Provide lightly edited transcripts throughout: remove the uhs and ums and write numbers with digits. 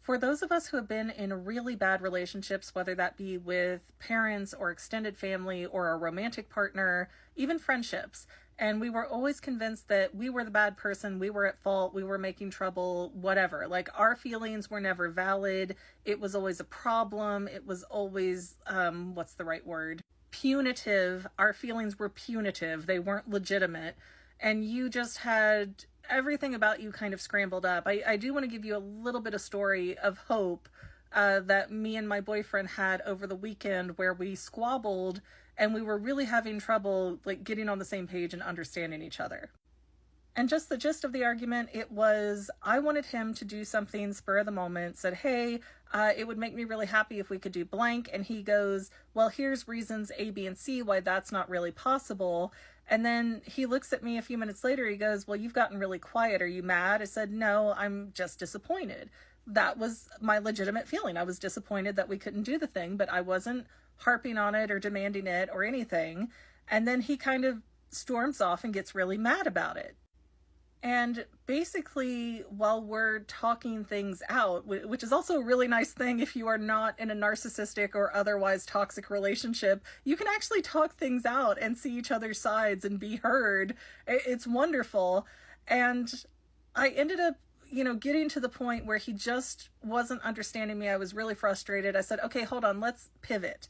For those of us who have been in really bad relationships, whether that be with parents or extended family or a romantic partner, even friendships, and we were always convinced that we were the bad person, we were at fault, we were making trouble, whatever. Like, our feelings were never valid. It was always a problem. It was always, what's the right word? Punitive. Our feelings were punitive. They weren't legitimate. And you just had everything about you kind of scrambled up. I do want to give you a little bit of story of hope that me and my boyfriend had over the weekend, where we squabbled and we were really having trouble like getting on the same page and understanding each other. And just the gist of the argument, it was, I wanted him to do something spur of the moment, said, hey, it would make me really happy if we could do blank. And he goes, well, here's reasons A, B, and C why that's not really possible. And then he looks at me a few minutes later, he goes, well, you've gotten really quiet. Are you mad? I said, no, I'm just disappointed. That was my legitimate feeling. I was disappointed that we couldn't do the thing, but I wasn't harping on it or demanding it or anything. And then he kind of storms off and gets really mad about it. And basically, while we're talking things out, which is also a really nice thing if you are not in a narcissistic or otherwise toxic relationship, you can actually talk things out and see each other's sides and be heard. It's wonderful. And I ended up, getting to the point where he just wasn't understanding me. I was really frustrated. I said, okay, hold on, let's pivot.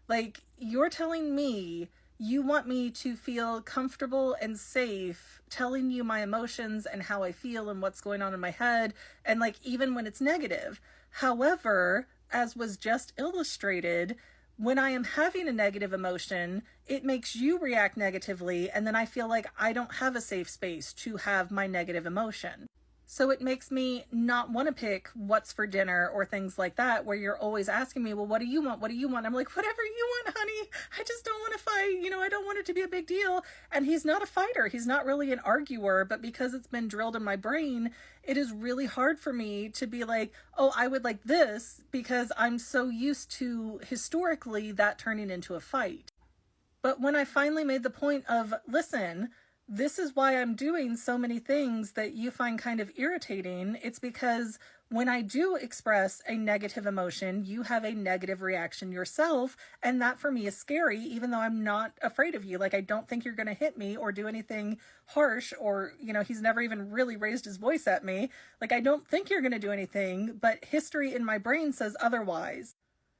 Like, you're telling me you want me to feel comfortable and safe telling you my emotions and how I feel and what's going on in my head, and like even when it's negative. However, as was just illustrated, when I am having a negative emotion, it makes you react negatively, and then I feel like I don't have a safe space to have my negative emotion. So it makes me not want to pick what's for dinner or things like that, where you're always asking me, well, what do you want? What do you want? I'm like, whatever you want, honey. I just don't want to fight. I don't want it to be a big deal. And he's not a fighter. He's not really an arguer, but because it's been drilled in my brain, it is really hard for me to be like, oh, I would like this, because I'm so used to historically that turning into a fight. But when I finally made the point of, listen, this is why I'm doing so many things that you find kind of irritating. It's because when I do express a negative emotion, you have a negative reaction yourself. And that for me is scary, even though I'm not afraid of you. Like, I don't think you're going to hit me or do anything harsh, or, he's never even really raised his voice at me. Like, I don't think you're going to do anything, but history in my brain says otherwise.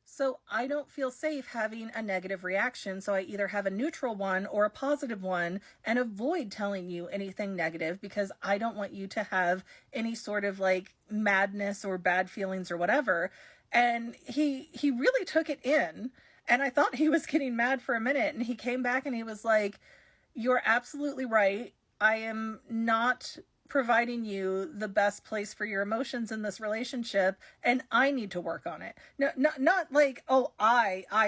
So I don't feel safe having a negative reaction, so I either have a neutral one or a positive one, and avoid telling you anything negative because I don't want you to have any sort of like madness or bad feelings or whatever. And he really took it in, and I thought he was getting mad for a minute, and he came back and he was like, you're absolutely right. I am not providing you the best place for your emotions in this relationship, and I need to work on it. No, not like, oh,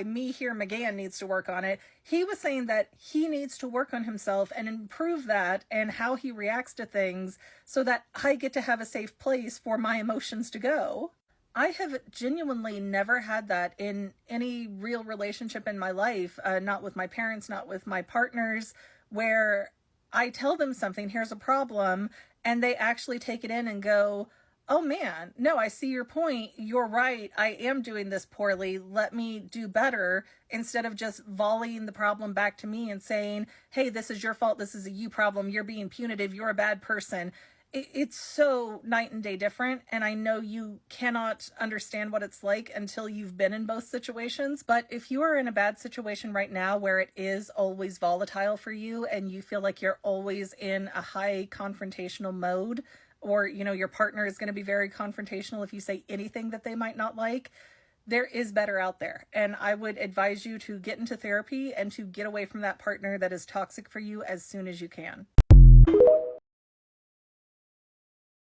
me here, McGann, needs to work on it. He was saying that he needs to work on himself and improve that and how he reacts to things, so that I get to have a safe place for my emotions to go. I have genuinely never had that in any real relationship in my life, not with my parents, not with my partners, where I tell them something, here's a problem, and they actually take it in and go, oh man, no, I see your point. You're right. I am doing this poorly. Let me do better, instead of just volleying the problem back to me and saying, hey, this is your fault. This is a you problem. You're being punitive. You're a bad person. It's so night and day different, and I know you cannot understand what it's like until you've been in both situations. But if you are in a bad situation right now where it is always volatile for you and you feel like you're always in a high confrontational mode, or your partner is going to be very confrontational if you say anything that they might not like, there is better out there. And I would advise you to get into therapy and to get away from that partner that is toxic for you as soon as you can.